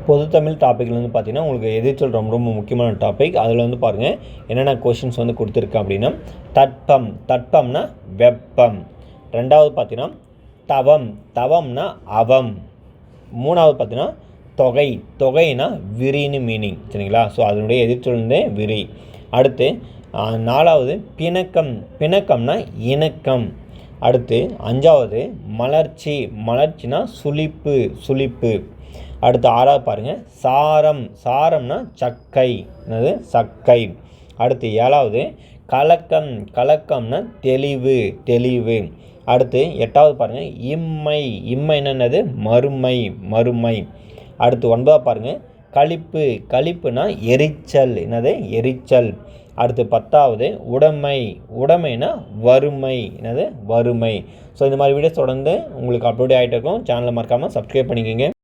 பொதுத்தமிழ் டாப்பிக்கில் வந்து பார்த்திங்கன்னா உங்களுக்கு எதிர்ச்சொல் ரொம்ப ரொம்ப முக்கியமான டாபிக். அதில் வந்து பாருங்கள் என்னென்ன கொஷின்ஸ் வந்து கொடுத்துருக்கேன் அப்படின்னா, தட்பம், தட்பம்னா வெப்பம். ரெண்டாவது பார்த்தீங்கன்னா தவம், தவம்னா அவம். மூணாவது பார்த்தீங்கன்னா தொகை, தொகைனா விரின்னு மீனிங், சரிங்களா? ஸோ அதனுடைய எதிர்ச்சொல் வந்து விரி. அடுத்து நாலாவது பிணக்கம், பிணக்கம்னா இணக்கம். அடுத்து அஞ்சாவது மலர்ச்சி, மலர்ச்சினா சுளிப்பு, சுளிப்பு. அடுத்து ஆறாவது பாருங்கள் சாரம், சாரம்னா சக்கை, என்னது சக்கை. அடுத்து ஏழாவது கலக்கம், கலக்கம்னா தெளிவு, தெளிவு. அடுத்து எட்டாவது பாருங்கள் இம்மை, இம்மைன்னா என்னது மறுமை, மறுமை. அடுத்து ஒன்பதாவது பாருங்கள் களிப்பு, களிப்புனா எரிச்சல், என்னது எரிச்சல். அடுத்து பத்தாவது உடைமை, உடைமைனா வறுமை, என்னது வறுமை. ஸோ இந்த மாதிரி வீடியோஸ் தொடர்ந்து உங்களுக்கு அப்லோட் ஆகிட்டு இருக்கும். சேனலை மறக்காமல் சப்ஸ்கிரைப் பண்ணிக்கோங்க.